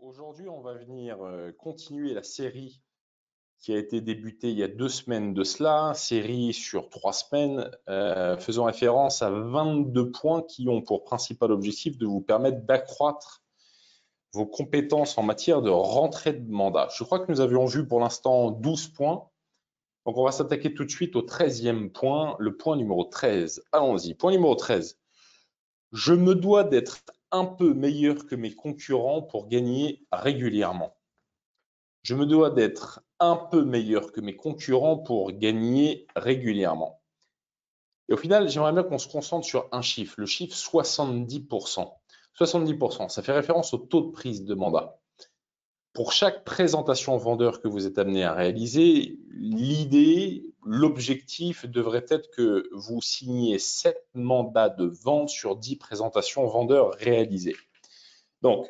Aujourd'hui, on va venir continuer la série qui a été débutée il y a 2 semaines de cela, série sur 3 semaines, faisant référence à 22 points qui ont pour principal objectif de vous permettre d'accroître vos compétences en matière de rentrée de mandat. Je crois que nous avions vu pour l'instant 12 points. Donc, on va s'attaquer tout de suite au 13e point, le point numéro 13. Allons-y. Point numéro 13. Je me dois d'être un peu meilleur que mes concurrents pour gagner régulièrement. Je me dois d'être un peu meilleur que mes concurrents pour gagner régulièrement. Et au final, j'aimerais bien qu'on se concentre sur un chiffre, le chiffre 70%. 70%, ça fait référence au taux de prise de mandat. Pour chaque présentation vendeur que vous êtes amené à réaliser, l'idée, l'objectif devrait être que vous signiez 7 mandats de vente sur 10 présentations vendeurs réalisées. Donc,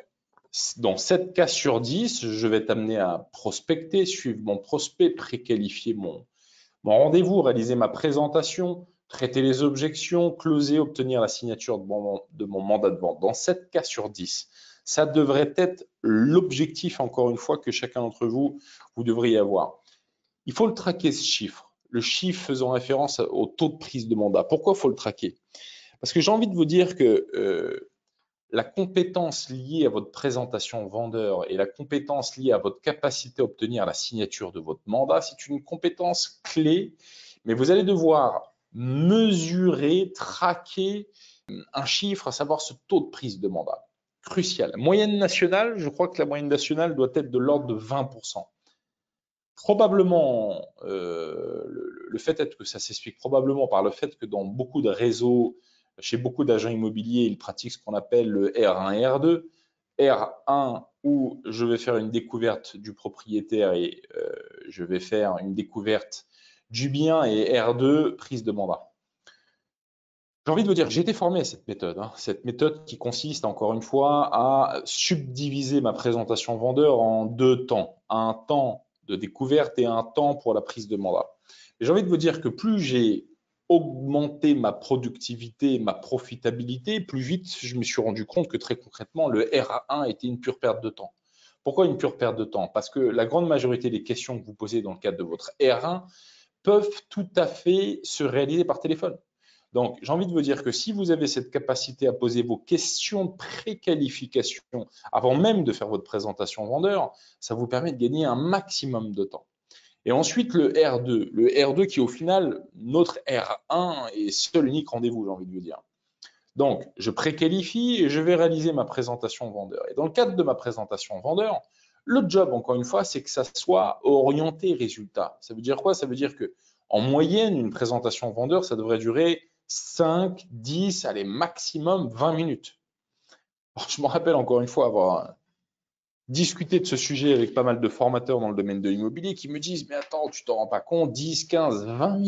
dans 7 cas sur 10, je vais t'amener à prospecter, suivre mon prospect, préqualifier mon rendez-vous, réaliser ma présentation, traiter les objections, closer, obtenir la signature de mon mandat de vente. Dans 7 cas sur 10, ça devrait être l'objectif, encore une fois, que chacun d'entre vous, vous devriez avoir. Il faut le traquer, ce chiffre. Le chiffre faisant référence au taux de prise de mandat. Pourquoi il faut le traquer? Parce que j'ai envie de vous dire que la compétence liée à votre présentation vendeur et la compétence liée à votre capacité à obtenir la signature de votre mandat, c'est une compétence clé, mais vous allez devoir mesurer, traquer un chiffre, à savoir ce taux de prise de mandat. Crucial. Moyenne nationale, je crois que la moyenne nationale doit être de l'ordre de 20%. Probablement, le fait est que ça s'explique probablement par le fait que dans beaucoup de réseaux, chez beaucoup d'agents immobiliers, ils pratiquent ce qu'on appelle le R1 et R2. R1 où je vais faire une découverte du propriétaire et je vais faire une découverte du bien, et R2, prise de mandat. J'ai envie de vous dire, j'ai été formé à cette méthode qui consiste, encore une fois, à subdiviser ma présentation vendeur en 2 temps. Un temps de découverte et un temps pour la prise de mandat. J'ai envie de vous dire que plus j'ai augmenté ma productivité, ma profitabilité, plus vite je me suis rendu compte que très concrètement, le R1 était une pure perte de temps. Pourquoi une pure perte de temps? Parce que la grande majorité des questions que vous posez dans le cadre de votre R1 peuvent tout à fait se réaliser par téléphone. Donc, j'ai envie de vous dire que si vous avez cette capacité à poser vos questions de préqualification avant même de faire votre présentation vendeur, ça vous permet de gagner un maximum de temps. Et ensuite, le R2. Le R2 qui, au final, notre R1 est seul unique rendez-vous, j'ai envie de vous dire. Donc, je préqualifie et je vais réaliser ma présentation vendeur. Et dans le cadre de ma présentation vendeur, le job, encore une fois, c'est que ça soit orienté résultat. Ça veut dire quoi? Ça veut dire que en moyenne, une présentation vendeur, ça devrait durer 5, 10, allez, maximum 20 minutes. Alors, je me rappelle encore une fois avoir discuté de ce sujet avec pas mal de formateurs dans le domaine de l'immobilier qui me disent, mais attends, tu t'en rends pas compte, 10, 15, 20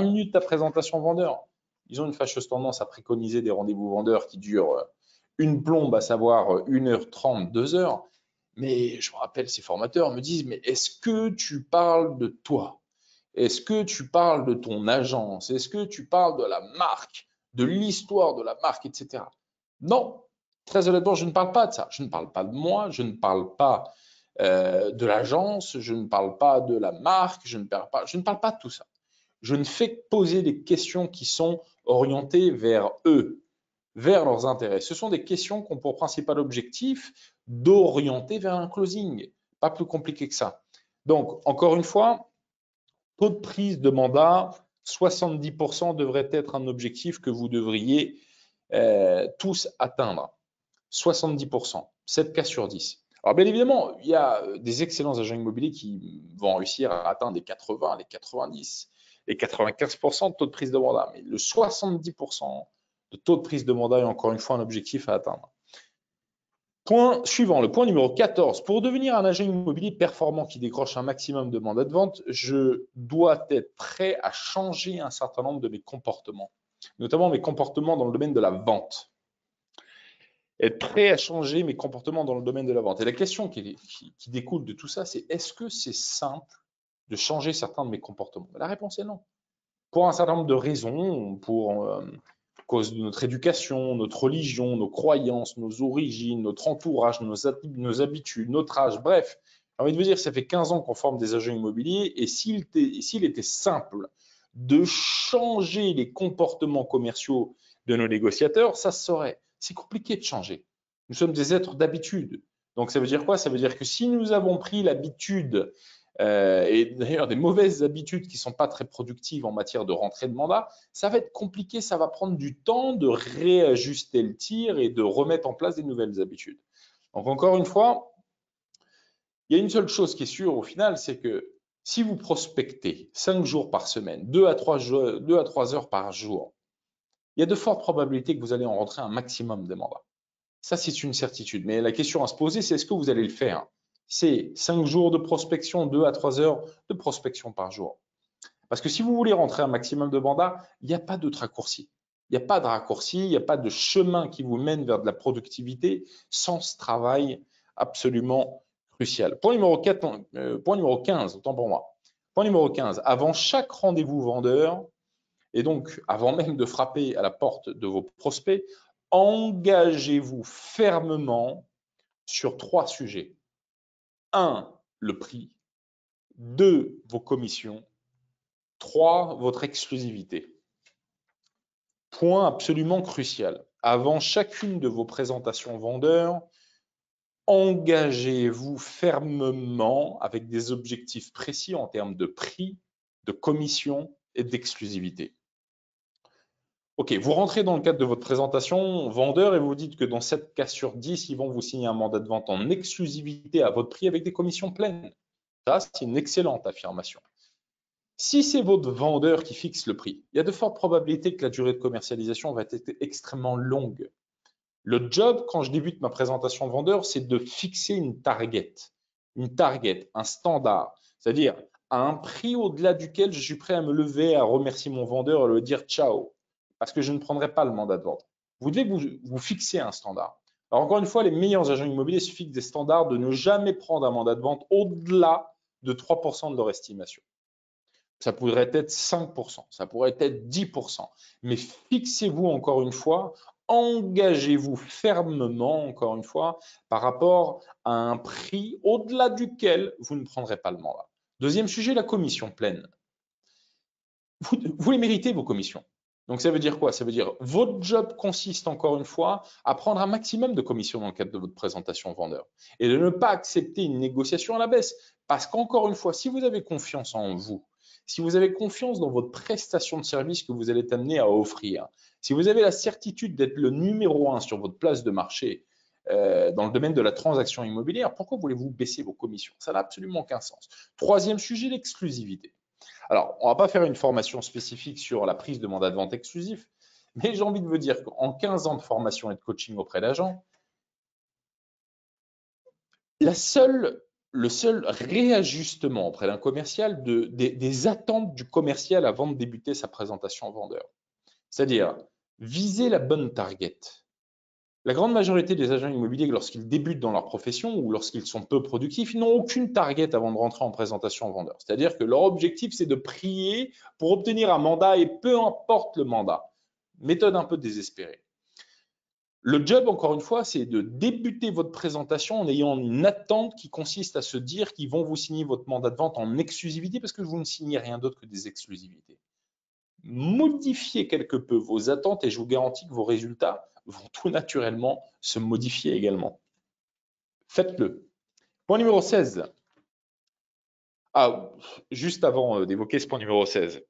minutes ta présentation vendeur. Ils ont une fâcheuse tendance à préconiser des rendez-vous vendeurs qui durent une plombe, à savoir 1h30, 2 heures. Mais je me rappelle, ces formateurs me disent, mais est-ce que tu parles de toi? Est-ce que tu parles de ton agence? Est-ce que tu parles de la marque, de l'histoire de la marque, etc. Non, très honnêtement, je ne parle pas de ça. Je ne parle pas de moi, je ne parle pas de l'agence, je ne parle pas de la marque, je ne parle pas de tout ça. Je ne fais que poser des questions qui sont orientées vers eux, vers leurs intérêts. Ce sont des questions qui ont pour principal objectif d'orienter vers un closing. Pas plus compliqué que ça. Donc, encore une fois, taux de prise de mandat, 70% devrait être un objectif que vous devriez tous atteindre. 70%, 7 cas sur 10. Alors bien évidemment, il y a des excellents agents immobiliers qui vont réussir à atteindre les 80, les 90, les 95% de taux de prise de mandat. Mais le 70% de taux de prise de mandat est encore une fois un objectif à atteindre. Point suivant, le point numéro 14. Pour devenir un agent immobilier performant qui décroche un maximum de mandats de vente, je dois être prêt à changer un certain nombre de mes comportements, notamment mes comportements dans le domaine de la vente. Être prêt à changer mes comportements dans le domaine de la vente. Et la question qui découle de tout ça, c'est est-ce que c'est simple de changer certains de mes comportements? La réponse est non. Pour un certain nombre de raisons, pour cause de notre éducation, notre religion, nos croyances, nos origines, notre entourage, nos habitudes, notre âge, bref. J'ai envie de vous dire, ça fait 15 ans qu'on forme des agents immobiliers et s'il était simple de changer les comportements commerciaux de nos négociateurs, ça se saurait. C'est compliqué de changer. Nous sommes des êtres d'habitude. Donc ça veut dire quoi? Ça veut dire que si nous avons pris l'habitude et d'ailleurs des mauvaises habitudes qui ne sont pas très productives en matière de rentrée de mandat, ça va être compliqué, ça va prendre du temps de réajuster le tir et de remettre en place des nouvelles habitudes. Donc encore une fois, il y a une seule chose qui est sûre au final, c'est que si vous prospectez 5 jours par semaine, 2 à 3 heures par jour, il y a de fortes probabilités que vous allez en rentrer un maximum de mandats. Ça, c'est une certitude. Mais la question à se poser, c'est est-ce que vous allez le faire? C'est 5 jours de prospection, 2 à 3 heures de prospection par jour. Parce que si vous voulez rentrer un maximum de mandats, il n'y a pas d'autre raccourci. Il n'y a pas de raccourci, il n'y a pas de chemin qui vous mène vers de la productivité sans ce travail absolument crucial. Point numéro 15, autant pour moi. Point numéro 15, avant chaque rendez-vous vendeur, et donc avant même de frapper à la porte de vos prospects, engagez-vous fermement sur 3 sujets. 1, le prix. 2, vos commissions. 3, votre exclusivité. Point absolument crucial. Avant chacune de vos présentations vendeurs, engagez-vous fermement avec des objectifs précis en termes de prix, de commission et d'exclusivité. Ok, vous rentrez dans le cadre de votre présentation vendeur et vous dites que dans 7 cas sur 10, ils vont vous signer un mandat de vente en exclusivité à votre prix avec des commissions pleines. Ça, c'est une excellente affirmation. Si c'est votre vendeur qui fixe le prix, il y a de fortes probabilités que la durée de commercialisation va être extrêmement longue. Le job, quand je débute ma présentation vendeur, c'est de fixer une target, un standard, c'est-à-dire à un prix au-delà duquel je suis prêt à me lever, à remercier mon vendeur et lui dire ciao, parce que je ne prendrai pas le mandat de vente. Vous devez vous fixer un standard. Alors encore une fois, les meilleurs agents immobiliers se fixent des standards de ne jamais prendre un mandat de vente au-delà de 3% de leur estimation. Ça pourrait être 5%, ça pourrait être 10%. Mais fixez-vous encore une fois, engagez-vous fermement, encore une fois, par rapport à un prix au-delà duquel vous ne prendrez pas le mandat. Deuxième sujet, la commission pleine. Vous les méritez, vos commissions. Donc ça veut dire quoi? Ça veut dire votre job consiste encore une fois à prendre un maximum de commissions dans le cadre de votre présentation vendeur et de ne pas accepter une négociation à la baisse. Parce qu'encore une fois, si vous avez confiance en vous, si vous avez confiance dans votre prestation de service que vous allez être amené à offrir, si vous avez la certitude d'être le numéro 1 sur votre place de marché dans le domaine de la transaction immobilière, pourquoi voulez-vous baisser vos commissions? Ça n'a absolument aucun sens. Troisième sujet, l'exclusivité. Alors, on ne va pas faire une formation spécifique sur la prise de mandat de vente exclusif, mais j'ai envie de vous dire qu'en 15 ans de formation et de coaching auprès d'agents, le seul réajustement auprès d'un commercial des attentes du commercial avant de débuter sa présentation vendeur, c'est-à-dire viser la bonne target. La grande majorité des agents immobiliers, lorsqu'ils débutent dans leur profession ou lorsqu'ils sont peu productifs, ils n'ont aucune target avant de rentrer en présentation vendeur. C'est-à-dire que leur objectif, c'est de prier pour obtenir un mandat et peu importe le mandat. Méthode un peu désespérée. Le job, encore une fois, c'est de débuter votre présentation en ayant une attente qui consiste à se dire qu'ils vont vous signer votre mandat de vente en exclusivité parce que vous ne signez rien d'autre que des exclusivités. Modifiez quelque peu vos attentes et je vous garantis que vos résultats vont tout naturellement se modifier également. Faites-le. Point numéro 16. Ah, juste avant d'évoquer ce point numéro 16.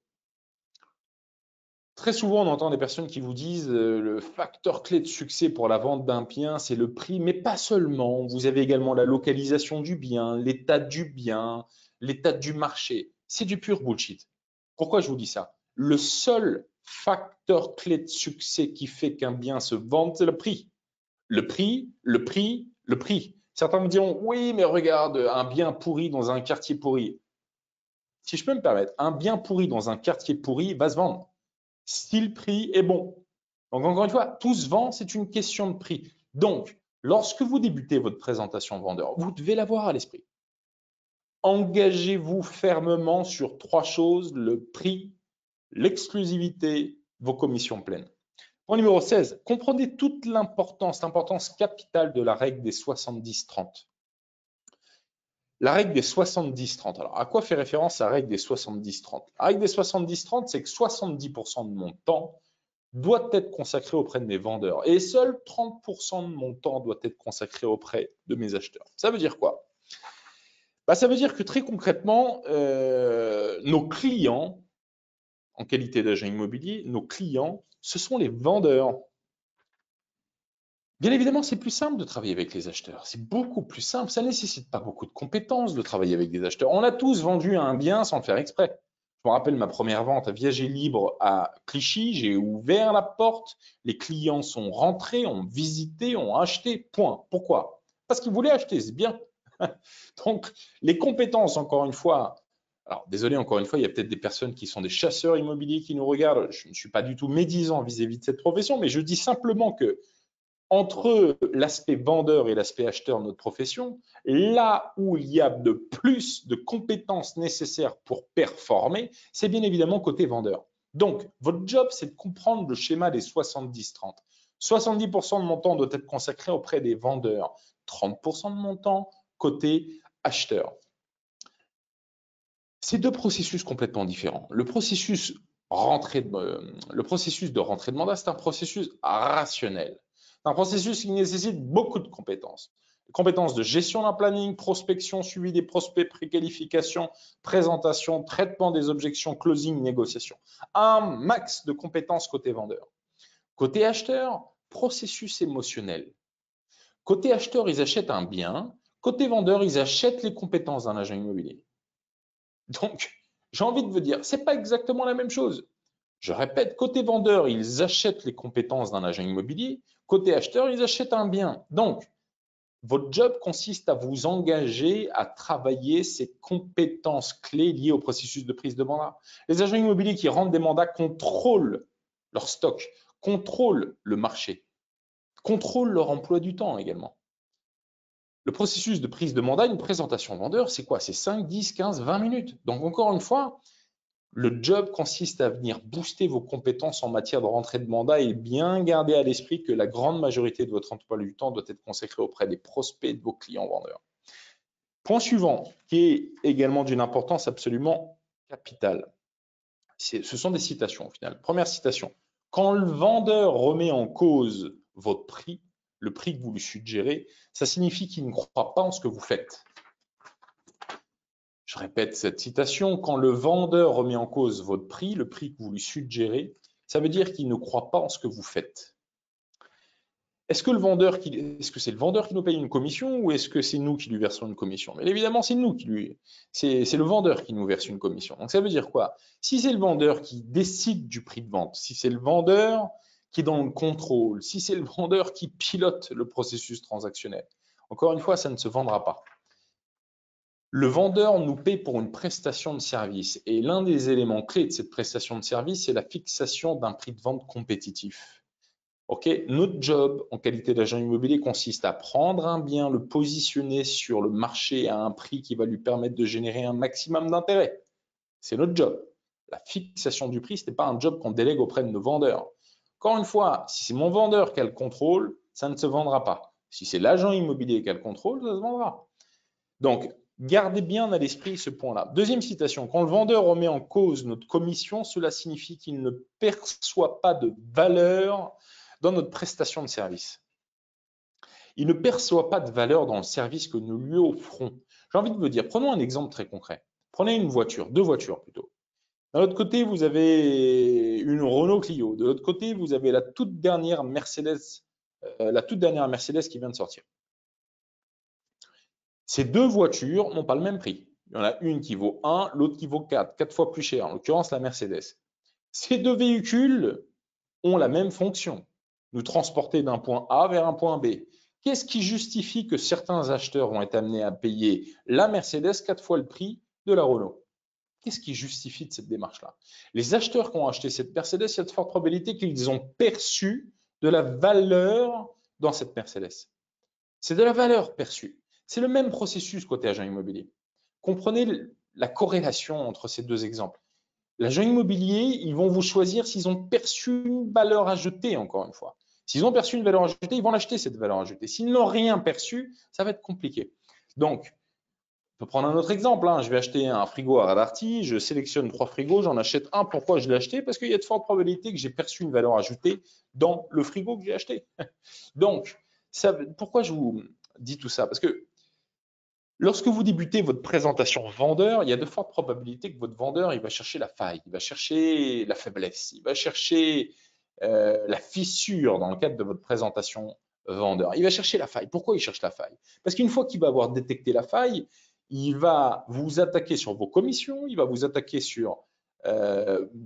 Très souvent, on entend des personnes qui vous disent le facteur clé de succès pour la vente d'un bien, c'est le prix, mais pas seulement. Vous avez également la localisation du bien, l'état du marché. C'est du pur bullshit. Pourquoi je vous dis ça? Le seul facteur clé de succès qui fait qu'un bien se vende, c'est le prix. Le prix, le prix, le prix. Certains me diront, oui, mais regarde, un bien pourri dans un quartier pourri. Si je peux me permettre, un bien pourri dans un quartier pourri va se vendre si le prix est bon. Donc, encore une fois, tout se vend, c'est une question de prix. Donc, lorsque vous débutez votre présentation vendeur, vous devez l'avoir à l'esprit. Engagez-vous fermement sur 3 choses, le prix, l'exclusivité, vos commissions pleines. Point numéro 16, comprenez toute l'importance capitale de la règle des 70-30. La règle des 70-30. Alors, à quoi fait référence la règle des 70-30? La règle des 70-30, c'est que 70% de mon temps doit être consacré auprès de mes vendeurs et seuls 30% de mon temps doit être consacré auprès de mes acheteurs. Ça veut dire quoi? Ça veut dire que très concrètement, nos clients, en qualité d'agent immobilier, nos clients, ce sont les vendeurs. Bien évidemment, c'est plus simple de travailler avec les acheteurs. C'est beaucoup plus simple. Ça ne nécessite pas beaucoup de compétences de travailler avec des acheteurs. On a tous vendu un bien sans le faire exprès. Je me rappelle ma première vente à Viager Libre à Clichy. J'ai ouvert la porte. Les clients sont rentrés, ont visité, ont acheté. Point. Pourquoi? Parce qu'ils voulaient acheter. C'est bien. Donc, les compétences, encore une fois, alors désolé, encore une fois, il y a peut-être des personnes qui sont des chasseurs immobiliers qui nous regardent. Je ne suis pas du tout médisant vis-à-vis de cette profession, mais je dis simplement que entre l'aspect vendeur et l'aspect acheteur de notre profession, là où il y a de plus de compétences nécessaires pour performer, c'est bien évidemment côté vendeur. Donc, votre job, c'est de comprendre le schéma des 70-30. 70% de mon temps doit être consacré auprès des vendeurs, 30% de mon temps côté acheteur. C'est deux processus complètement différents. Le processus de rentrée de mandat, c'est un processus rationnel. C'est un processus qui nécessite beaucoup de compétences. Les compétences de gestion d'un planning, prospection, suivi des prospects, préqualification, présentation, traitement des objections, closing, négociation. Un max de compétences côté vendeur. Côté acheteur, processus émotionnel. Côté acheteur, ils achètent un bien. Côté vendeur, ils achètent les compétences d'un agent immobilier. Donc, j'ai envie de vous dire, c'est pas exactement la même chose. Je répète, côté vendeur, ils achètent les compétences d'un agent immobilier. Côté acheteur, ils achètent un bien. Donc, votre job consiste à vous engager à travailler ces compétences clés liées au processus de prise de mandat. Les agents immobiliers qui rendent des mandats contrôlent leur stock, contrôlent le marché, contrôlent leur emploi du temps également. Le processus de prise de mandat, une présentation vendeur, c'est quoi? C'est 5, 10, 15, 20 minutes. Donc, encore une fois, le job consiste à venir booster vos compétences en matière de rentrée de mandat et bien garder à l'esprit que la grande majorité de votre emploi du temps doit être consacré auprès des prospects de vos clients vendeurs. Point suivant, qui est également d'une importance absolument capitale. Ce sont des citations au final. Première citation. Quand le vendeur remet en cause votre prix, le prix que vous lui suggérez, ça signifie qu'il ne croit pas en ce que vous faites. Je répète cette citation, quand le vendeur remet en cause votre prix, le prix que vous lui suggérez, ça veut dire qu'il ne croit pas en ce que vous faites. Est-ce que c'est le vendeur qui nous paye une commission ou est-ce que c'est nous qui lui versons une commission? Mais évidemment, c'est le vendeur qui nous verse une commission. Donc ça veut dire quoi? Si c'est le vendeur qui décide du prix de vente, si c'est le vendeur qui est dans le contrôle, si c'est le vendeur qui pilote le processus transactionnel, encore une fois, ça ne se vendra pas. Le vendeur nous paie pour une prestation de service et l'un des éléments clés de cette prestation de service, c'est la fixation d'un prix de vente compétitif. Notre job en qualité d'agent immobilier consiste à prendre un bien, le positionner sur le marché à un prix qui va lui permettre de générer un maximum d'intérêt. C'est notre job. La fixation du prix, ce n'est pas un job qu'on délègue auprès de nos vendeurs. Encore une fois, si c'est mon vendeur qui a le contrôle, ça ne se vendra pas. Si c'est l'agent immobilier qui a le contrôle, ça se vendra. Donc, gardez bien à l'esprit ce point-là. Deuxième citation, quand le vendeur remet en cause notre commission, cela signifie qu'il ne perçoit pas de valeur dans notre prestation de service. Il ne perçoit pas de valeur dans le service que nous lui offrons. J'ai envie de vous dire, prenons un exemple très concret. Prenez une voiture, deux voitures plutôt. D'un autre côté, vous avez une Renault Clio. De l'autre côté, vous avez la toute dernière Mercedes qui vient de sortir. Ces deux voitures n'ont pas le même prix. Il y en a une qui vaut 1, l'autre qui vaut 4 fois plus cher, en l'occurrence la Mercedes. Ces deux véhicules ont la même fonction, nous transporter d'un point A vers un point B. Qu'est-ce qui justifie que certains acheteurs vont être amenés à payer la Mercedes 4 fois le prix de la Renault? Qu'est-ce qui justifie de cette démarche-là? Les acheteurs qui ont acheté cette Mercedes, il y a de fortes probabilités qu'ils ont perçu de la valeur dans cette Mercedes. C'est de la valeur perçue. C'est le même processus côté agent immobilier. Comprenez la corrélation entre ces deux exemples. L'agent immobilier, ils vont vous choisir s'ils ont perçu une valeur ajoutée, encore une fois. S'ils ont perçu une valeur ajoutée, ils vont l'acheter, cette valeur ajoutée. S'ils n'ont rien perçu, ça va être compliqué. Donc, on peut prendre un autre exemple. Hein. Je vais acheter un frigo à Radarty, je sélectionne 3 frigos, j'en achète un. Pourquoi je l'ai acheté? Parce qu'il y a de fortes probabilités que j'ai perçu une valeur ajoutée dans le frigo que j'ai acheté. Donc, pourquoi je vous dis tout ça? Parce que lorsque vous débutez votre présentation vendeur, il y a de fortes probabilités que votre vendeur, il va chercher la faille, il va chercher la faiblesse, il va chercher la fissure dans le cadre de votre présentation vendeur. Il va chercher la faille. Pourquoi il cherche la faille? Parce qu'une fois qu'il va avoir détecté la faille, il va vous attaquer sur vos commissions, il va vous attaquer sur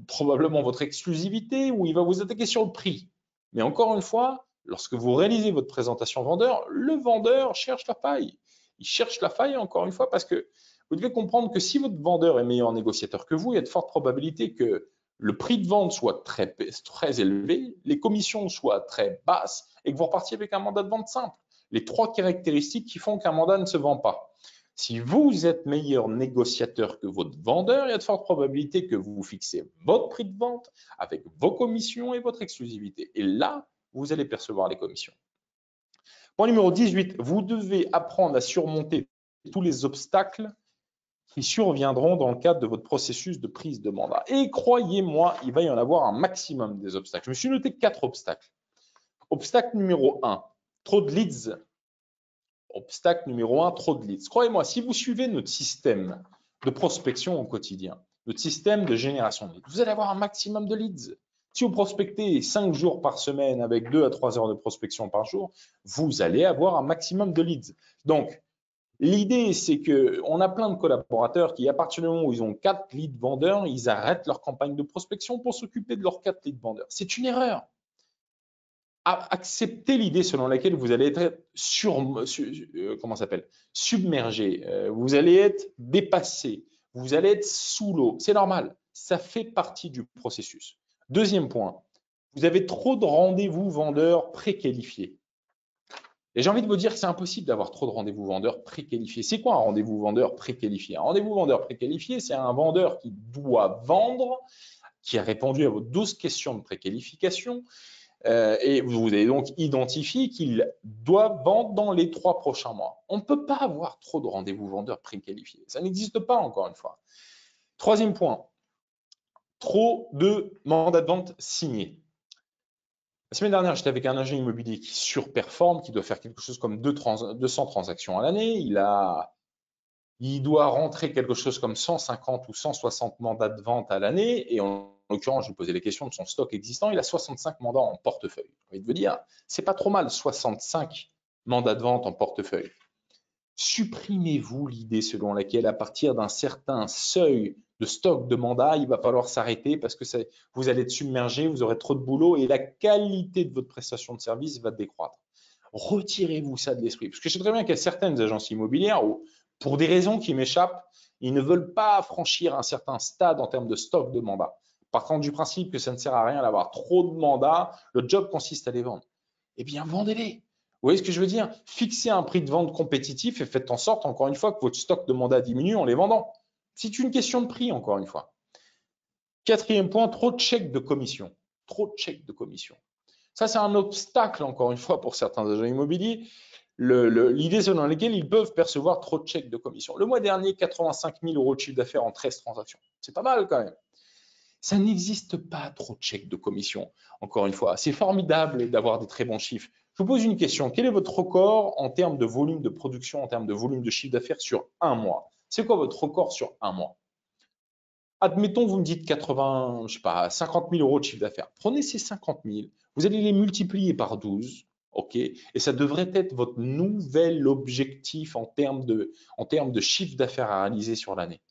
probablement votre exclusivité ou il va vous attaquer sur le prix. Mais encore une fois, lorsque vous réalisez votre présentation vendeur, le vendeur cherche la faille. Il cherche la faille, encore une fois, parce que vous devez comprendre que si votre vendeur est meilleur négociateur que vous, il y a de fortes probabilités que le prix de vente soit très élevé, les commissions soient très basses et que vous repartiez avec un mandat de vente simple. Les 3 caractéristiques qui font qu'un mandat ne se vend pas. Si vous êtes meilleur négociateur que votre vendeur, il y a de fortes probabilités que vous fixez votre prix de vente avec vos commissions et votre exclusivité. Et là, vous allez percevoir les commissions. Point numéro 18, vous devez apprendre à surmonter tous les obstacles qui surviendront dans le cadre de votre processus de prise de mandat. Et croyez-moi, il va y en avoir un maximum des obstacles. Je me suis noté 4 obstacles. Obstacle numéro 1, trop de leads. Obstacle numéro 1, trop de leads. Croyez-moi, si vous suivez notre système de prospection au quotidien, notre système de génération de leads, vous allez avoir un maximum de leads. Si vous prospectez 5 jours par semaine avec 2 à 3 heures de prospection par jour, vous allez avoir un maximum de leads. Donc, l'idée, c'est qu'on a plein de collaborateurs qui, à partir du moment où ils ont 4 leads vendeurs, ils arrêtent leur campagne de prospection pour s'occuper de leurs 4 leads vendeurs. C'est une erreur. Acceptez l'idée selon laquelle vous allez être submergé, vous allez être dépassé, vous allez être sous l'eau. C'est normal, ça fait partie du processus. Deuxième point, vous avez trop de rendez-vous vendeurs préqualifiés. Et j'ai envie de vous dire que c'est impossible d'avoir trop de rendez-vous vendeurs préqualifiés. C'est quoi un rendez-vous vendeur préqualifié? Un rendez-vous vendeur préqualifié, c'est un vendeur qui doit vendre, qui a répondu à vos 12 questions de préqualification, et vous avez donc identifié qu'il doit vendre dans les 3 prochains mois. On ne peut pas avoir trop de rendez-vous vendeurs préqualifiés. Ça n'existe pas, encore une fois. Troisième point, trop de mandats de vente signés. La semaine dernière, j'étais avec un agent immobilier qui surperforme, qui doit faire quelque chose comme 200 transactions à l'année. Il doit rentrer quelque chose comme 150 ou 160 mandats de vente à l'année. Et en l'occurrence, je lui posais les questions de son stock existant. Il a 65 mandats en portefeuille. J'ai envie de vous dire, c'est pas trop mal, 65 mandats de vente en portefeuille. Supprimez-vous l'idée selon laquelle, à partir d'un certain seuil de stock de mandats, il va falloir s'arrêter parce que vous allez être submergé, vous aurez trop de boulot et la qualité de votre prestation de service va décroître. Retirez-vous ça de l'esprit. Parce que je sais très bien qu'il y a certaines agences immobilières où, pour des raisons qui m'échappent, ils ne veulent pas franchir un certain stade en termes de stock de mandats. Partant du principe que ça ne sert à rien d'avoir trop de mandats, le job consiste à les vendre. Eh bien, vendez-les. Vous voyez ce que je veux dire? Fixez un prix de vente compétitif et faites en sorte, encore une fois, que votre stock de mandats diminue en les vendant. C'est une question de prix, encore une fois. Quatrième point, trop de chèques de commission. Trop de chèques de commission. Ça, c'est un obstacle, encore une fois, pour certains agents immobiliers. L'idée selon laquelle ils peuvent percevoir trop de chèques de commission. Le mois dernier, 85 000 € de chiffre d'affaires en 13 transactions. C'est pas mal quand même. Ça n'existe pas trop de chèques de commission. Encore une fois, c'est formidable d'avoir des très bons chiffres. Je vous pose une question. Quel est votre record en termes de volume de production, en termes de volume de chiffre d'affaires sur un mois? C'est quoi votre record sur un mois? Admettons, vous me dites 80, je sais pas, 50 000 € de chiffre d'affaires. Prenez ces 50 000, vous allez les multiplier par 12, ok? Et ça devrait être votre nouvel objectif en termes de chiffre d'affaires à réaliser sur l'année.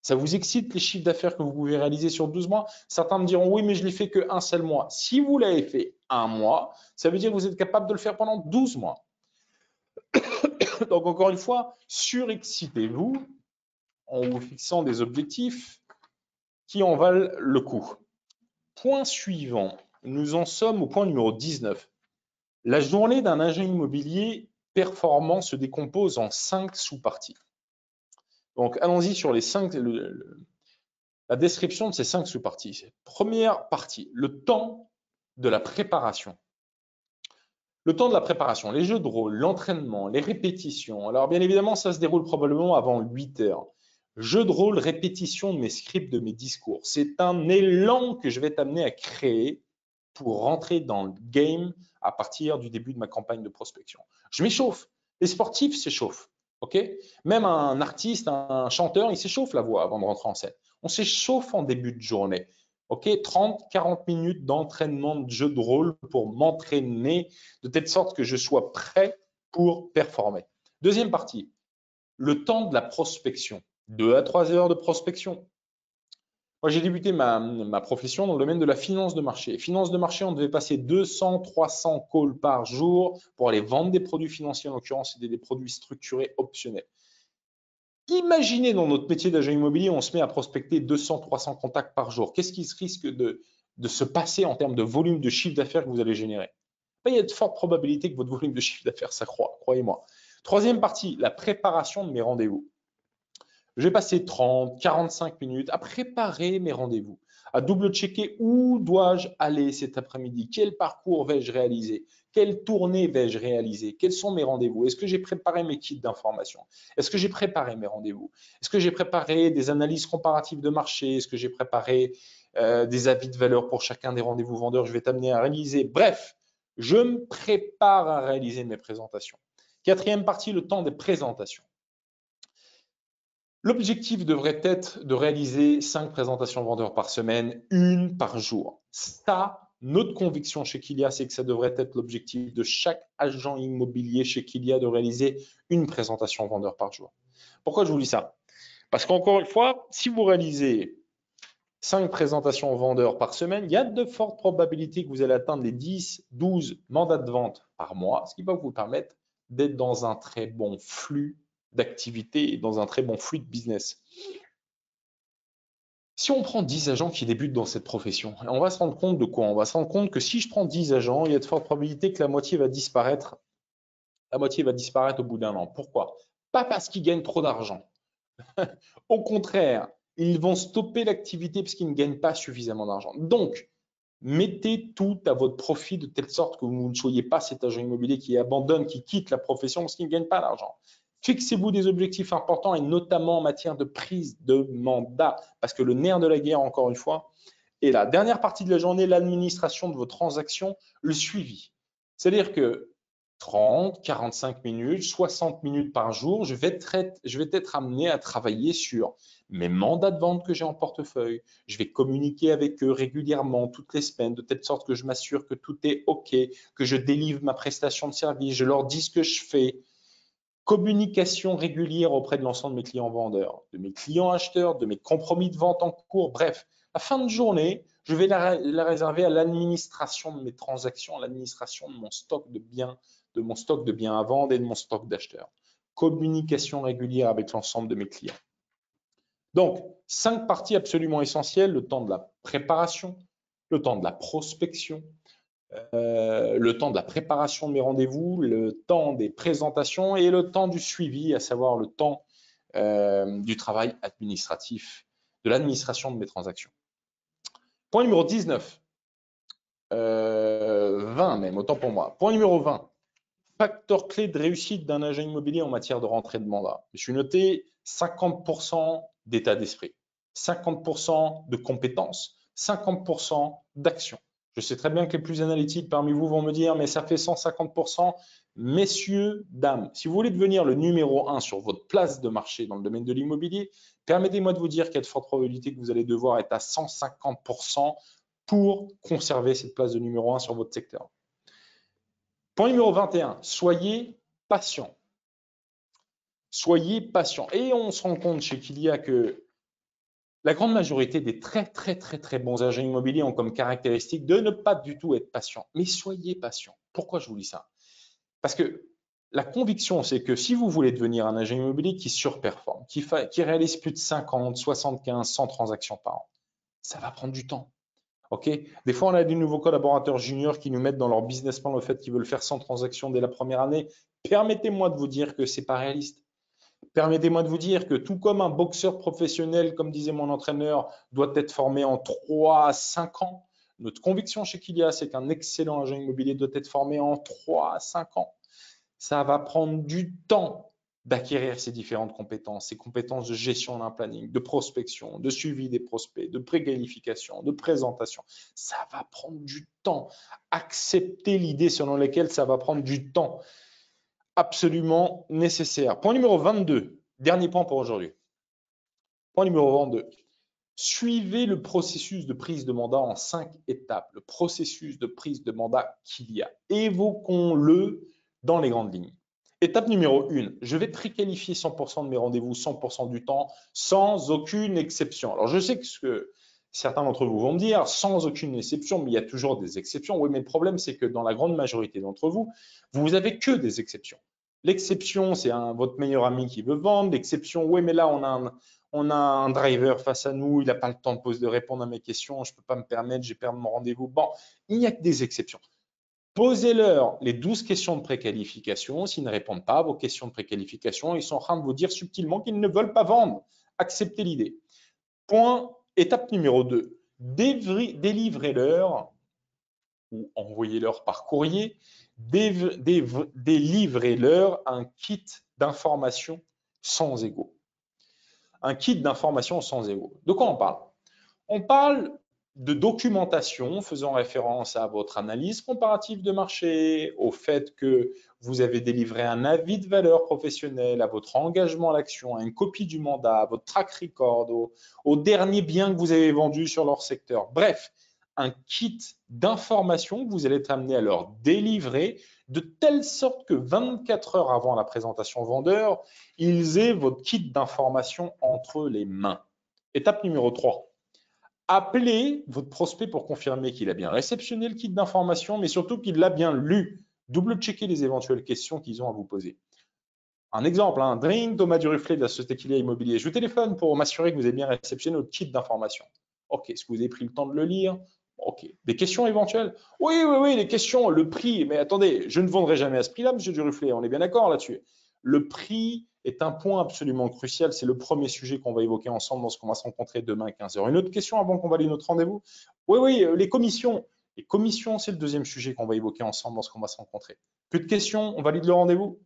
Ça vous excite les chiffres d'affaires que vous pouvez réaliser sur 12 mois? Certains me diront oui, mais je ne l'ai fait qu'un seul mois. Si vous l'avez fait un mois, ça veut dire que vous êtes capable de le faire pendant 12 mois. Donc encore une fois, surexcitez-vous en vous fixant des objectifs qui en valent le coup. Point suivant, nous en sommes au point numéro 19. La journée d'un agent immobilier performant se décompose en 5 sous-parties. Donc allons-y sur les 5. la description de ces 5 sous-parties. Première partie, le temps de la préparation. Le temps de la préparation, les jeux de rôle, l'entraînement, les répétitions. Alors, bien évidemment, ça se déroule probablement avant 8 heures. Jeux de rôle, répétition de mes scripts, de mes discours. C'est un élan que je vais t'amener à créer pour rentrer dans le game à partir du début de ma campagne de prospection. Je m'échauffe. Les sportifs s'échauffent. OK? Même un artiste, un chanteur, il s'échauffe la voix avant de rentrer en scène. On s'échauffe en début de journée. OK, 30, 40 minutes d'entraînement de jeu de rôle pour m'entraîner de telle sorte que je sois prêt pour performer. Deuxième partie, le temps de la prospection. 2 à 3 heures de prospection. Moi, j'ai débuté ma profession dans le domaine de la finance de marché. Finance de marché, on devait passer 200, 300 calls par jour pour aller vendre des produits financiers, en l'occurrence, c'était des produits structurés optionnels. Imaginez dans notre métier d'agent immobilier, on se met à prospecter 200, 300 contacts par jour. Qu'est-ce qui se risque de se passer en termes de volume de chiffre d'affaires que vous allez générer? Il y a de fortes probabilités que votre volume de chiffre d'affaires s'accroît, croyez-moi. Troisième partie, la préparation de mes rendez-vous. Je vais passer 30, 45 minutes à préparer mes rendez-vous, à double-checker où dois-je aller cet après-midi, quel parcours vais-je réaliser, quelle tournée vais-je réaliser, quels sont mes rendez-vous, est-ce que j'ai préparé mes kits d'information, est-ce que j'ai préparé mes rendez-vous, est-ce que j'ai préparé des analyses comparatives de marché, est-ce que j'ai préparé des avis de valeur pour chacun des rendez-vous vendeurs, je vais t'amener à réaliser. Bref, je me prépare à réaliser mes présentations. Quatrième partie, le temps des présentations. L'objectif devrait être de réaliser 5 présentations vendeurs par semaine, une par jour. Ça, notre conviction chez Kilia, c'est que ça devrait être l'objectif de chaque agent immobilier chez Kilia de réaliser une présentation vendeur par jour. Pourquoi je vous dis ça? Parce qu'encore une fois, si vous réalisez 5 présentations vendeurs par semaine, il y a de fortes probabilités que vous allez atteindre les 10, 12 mandats de vente par mois, ce qui va vous permettre d'être dans un très bon flux d'activité et dans un très bon flux de business. Si on prend 10 agents qui débutent dans cette profession, on va se rendre compte de quoi? On va se rendre compte que si je prends 10 agents, il y a de fortes probabilités que la moitié va disparaître. La moitié va disparaître au bout d'un an. Pourquoi? Pas parce qu'ils gagnent trop d'argent. Au contraire, ils vont stopper l'activité parce qu'ils ne gagnent pas suffisamment d'argent. Donc, mettez tout à votre profit de telle sorte que vous ne soyez pas cet agent immobilier qui abandonne, qui quitte la profession parce qu'il ne gagne pas d'argent. Fixez-vous des objectifs importants et notamment en matière de prise de mandat parce que le nerf de la guerre, encore une fois, est la dernière partie de la journée, l'administration de vos transactions, le suivi. C'est-à-dire que 30, 45 minutes, 60 minutes par jour, je vais être amené à travailler sur mes mandats de vente que j'ai en portefeuille. Je vais communiquer avec eux régulièrement, toutes les semaines, de telle sorte que je m'assure que tout est OK, que je délivre ma prestation de service, je leur dis ce que je fais. Communication régulière auprès de l'ensemble de mes clients vendeurs, de mes clients acheteurs, de mes compromis de vente en cours. Bref, la fin de journée, je vais la réserver à l'administration de mes transactions, à l'administration de mon stock de biens, à vendre et de mon stock d'acheteurs. Communication régulière avec l'ensemble de mes clients. Donc, 5 parties absolument essentielles, le temps de la préparation, le temps de la prospection, le temps de la préparation de mes rendez-vous, le temps des présentations et le temps du suivi, à savoir le temps du travail administratif, de l'administration de mes transactions. Point numéro 19, 20 même, autant pour moi. Point numéro 20, facteur clé de réussite d'un agent immobilier en matière de rentrée de mandat. Je suis noté 50% d'état d'esprit, 50% de compétences, 50% d'action. Je sais très bien que les plus analytiques parmi vous vont me dire, mais ça fait 150%. Messieurs, dames, si vous voulez devenir le numéro 1 sur votre place de marché dans le domaine de l'immobilier, permettez-moi de vous dire qu'il y a de fortes probabilités que vous allez devoir être à 150% pour conserver cette place de numéro 1 sur votre secteur. Point numéro 21, soyez patient. Soyez patient. Et on se rend compte chez Kilia que la grande majorité des très bons agents immobiliers ont comme caractéristique de ne pas du tout être patient. Mais soyez patient. Pourquoi je vous dis ça? Parce que la conviction, c'est que si vous voulez devenir un agent immobilier qui surperforme, qui réalise plus de 50, 75, 100 transactions par an, ça va prendre du temps. Okay. Des fois, on a des nouveaux collaborateurs juniors qui nous mettent dans leur business plan le fait qu'ils veulent faire 100 transactions dès la première année. Permettez-moi de vous dire que ce n'est pas réaliste. Permettez-moi de vous dire que tout comme un boxeur professionnel, comme disait mon entraîneur, doit être formé en 3 à 5 ans, notre conviction chez Kylia, c'est qu'un excellent agent immobilier doit être formé en 3 à 5 ans. Ça va prendre du temps d'acquérir ces différentes compétences, ces compétences de gestion d'un planning, de prospection, de suivi des prospects, de préqualification, de présentation. Ça va prendre du temps. Acceptez l'idée selon laquelle ça va prendre du temps. Absolument nécessaire. Point numéro 22, dernier point pour aujourd'hui. Point numéro 22. Suivez le processus de prise de mandat en 5 étapes. Le processus de prise de mandat qu'il y a. Évoquons-le dans les grandes lignes. Étape numéro 1, je vais préqualifier 100% de mes rendez-vous, 100% du temps, sans aucune exception. Alors, je sais que ce que certains d'entre vous vont me dire, sans aucune exception, mais il y a toujours des exceptions. Oui, mais le problème, c'est que dans la grande majorité d'entre vous, vous n'avez que des exceptions. L'exception, c'est votre meilleur ami qui veut vendre. L'exception, oui, mais là, on a un driver face à nous, il n'a pas le temps de répondre à mes questions, je ne peux pas me permettre, j'ai perdu mon rendez-vous. Bon, il n'y a que des exceptions. Posez-leur les 12 questions de préqualification. S'ils ne répondent pas à vos questions de préqualification, ils sont en train de vous dire subtilement qu'ils ne veulent pas vendre. Acceptez l'idée. Étape numéro 2, délivrez-leur ou envoyez-leur par courrier, délivrez-leur un kit d'information sans ego. Un kit d'information sans ego. De quoi on parle? On parle de documentation faisant référence à votre analyse comparative de marché, au fait que vous avez délivré un avis de valeur professionnelle, à votre engagement à l'action, à une copie du mandat, à votre track record, au dernier bien que vous avez vendu sur leur secteur. Bref, un kit d'information que vous allez être amené à leur délivrer de telle sorte que 24 heures avant la présentation vendeur, ils aient votre kit d'information entre les mains. Étape numéro 3. Appelez votre prospect pour confirmer qu'il a bien réceptionné le kit d'information, mais surtout qu'il l'a bien lu. Double-checker les éventuelles questions qu'ils ont à vous poser. Un exemple, Drink, Thomas Duruflet de la société Kylia Immobilier. Je vous téléphone pour m'assurer que vous avez bien réceptionné notre kit d'information. Ok, est-ce que vous avez pris le temps de le lire? Ok. Des questions éventuelles? Oui, les questions, le prix. Mais attendez, je ne vendrai jamais à ce prix-là, monsieur Duruflet, on est bien d'accord là-dessus. Le prix est un point absolument crucial. C'est le premier sujet qu'on va évoquer ensemble lorsqu'on va se rencontrer demain à 15h. Une autre question avant qu'on valide notre rendez-vous? Oui, les commissions. Les commissions, c'est le deuxième sujet qu'on va évoquer ensemble lorsqu'on va se rencontrer. Plus de questions, on valide le rendez-vous?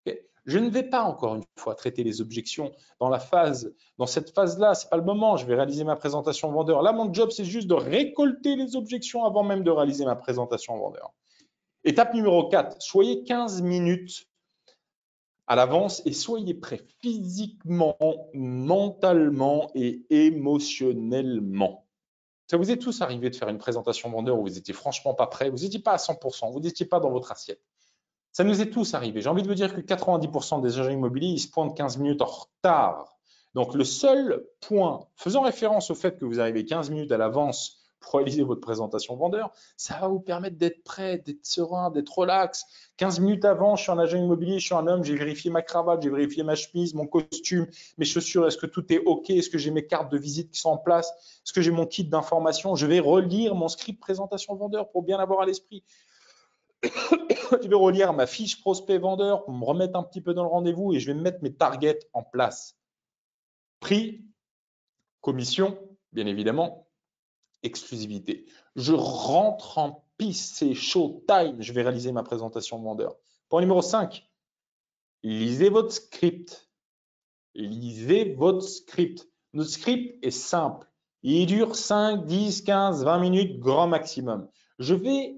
Okay. Je ne vais pas encore une fois traiter les objections dans cette phase-là, ce n'est pas le moment, je vais réaliser ma présentation vendeur. Là, mon job, c'est juste de récolter les objections avant même de réaliser ma présentation vendeur. Étape numéro 4, soyez 15 minutes à l'avance et soyez prêts physiquement, mentalement et émotionnellement. Ça vous est tous arrivé de faire une présentation vendeur où vous n'étiez franchement pas prêt, vous n'étiez pas à 100%, vous n'étiez pas dans votre assiette. Ça nous est tous arrivé. J'ai envie de vous dire que 90% des agents immobiliers, ils se pointent 15 minutes en retard. Donc, le seul point, faisant référence au fait que vous arrivez 15 minutes à l'avance pour réaliser votre présentation vendeur, ça va vous permettre d'être prêt, d'être serein, d'être relax. 15 minutes avant, je suis un agent immobilier, je suis un homme, j'ai vérifié ma cravate, j'ai vérifié ma chemise, mon costume, mes chaussures, est-ce que tout est OK? Est-ce que j'ai mes cartes de visite qui sont en place? Est-ce que j'ai mon kit d'information? Je vais relire mon script présentation vendeur pour bien l'avoir à l'esprit. Je vais relire ma fiche prospect vendeur pour me remettre un petit peu dans le rendez-vous et je vais mettre mes targets en place. Prix, commission, bien évidemment, exclusivité. Je rentre en piste, c'est showtime. Je vais réaliser ma présentation vendeur. Point numéro 5, lisez votre script. Lisez votre script. Notre script est simple. Il dure 5, 10, 15, 20 minutes, grand maximum. Je vais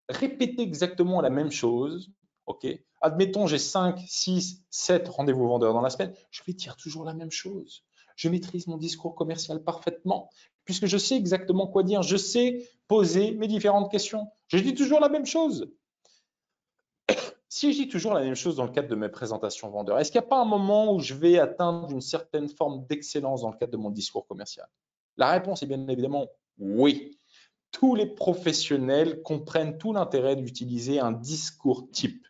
répéter exactement la même chose. Ok. Admettons, j'ai 5, 6, 7 rendez-vous vendeurs dans la semaine. Je vais dire toujours la même chose. Je maîtrise mon discours commercial parfaitement puisque je sais exactement quoi dire. Je sais poser mes différentes questions. Je dis toujours la même chose. Si je dis toujours la même chose dans le cadre de mes présentations vendeurs, est-ce qu'il n'y a pas un moment où je vais atteindre une certaine forme d'excellence dans le cadre de mon discours commercial? La réponse est bien évidemment oui. Tous les professionnels comprennent tout l'intérêt d'utiliser un discours type.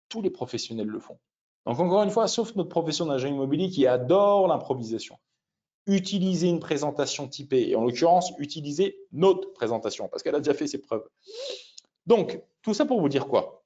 Tous les professionnels le font. Donc encore une fois, sauf notre profession d'agent immobilier qui adore l'improvisation. Utilisez une présentation typée et en l'occurrence, utilisez notre présentation parce qu'elle a déjà fait ses preuves. Donc, tout ça pour vous dire quoi?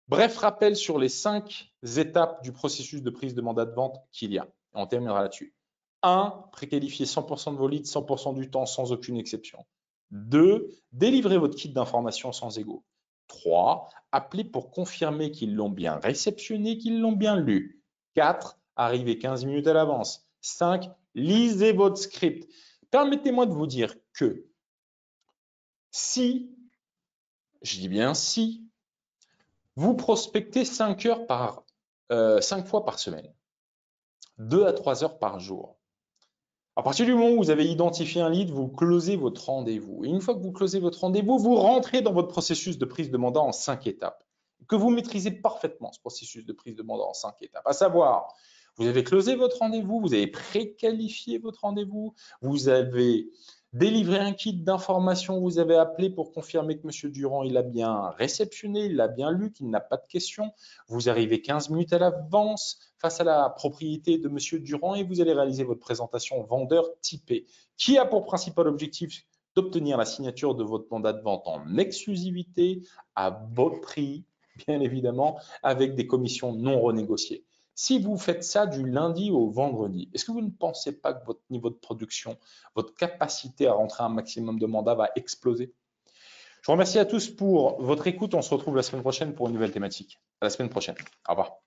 Bref, rappel sur les 5 étapes du processus de prise de mandat de vente qu'il y a. On terminera là-dessus. 1. Préqualifier 100% de vos leads, 100% du temps, sans aucune exception. 2. Délivrer votre kit d'information sans ego. 3. Appeler pour confirmer qu'ils l'ont bien réceptionné, qu'ils l'ont bien lu. 4. Arriver 15 minutes à l'avance. 5. Lisez votre script. Permettez-moi de vous dire que si, je dis bien si, vous prospectez 5 fois par semaine, 2 à 3 heures par jour. À partir du moment où vous avez identifié un lead, vous closez votre rendez-vous. Et une fois que vous closez votre rendez-vous, vous rentrez dans votre processus de prise de mandat en 5 étapes. Que vous maîtrisez parfaitement ce processus de prise de mandat en 5 étapes. À savoir, vous avez closé votre rendez-vous, vous avez préqualifié votre rendez-vous, vous avez délivré un kit d'information, vous avez appelé pour confirmer que M. Durand, il a bien réceptionné, il a bien lu, qu'il n'a pas de questions. Vous arrivez 15 minutes à l'avance face à la propriété de M. Durand et vous allez réaliser votre présentation vendeur typée qui a pour principal objectif d'obtenir la signature de votre mandat de vente en exclusivité à votre prix, bien évidemment, avec des commissions non renégociées. Si vous faites ça du lundi au vendredi, est-ce que vous ne pensez pas que votre niveau de production, votre capacité à rentrer un maximum de mandats va exploser? Je vous remercie à tous pour votre écoute. On se retrouve la semaine prochaine pour une nouvelle thématique. À la semaine prochaine. Au revoir.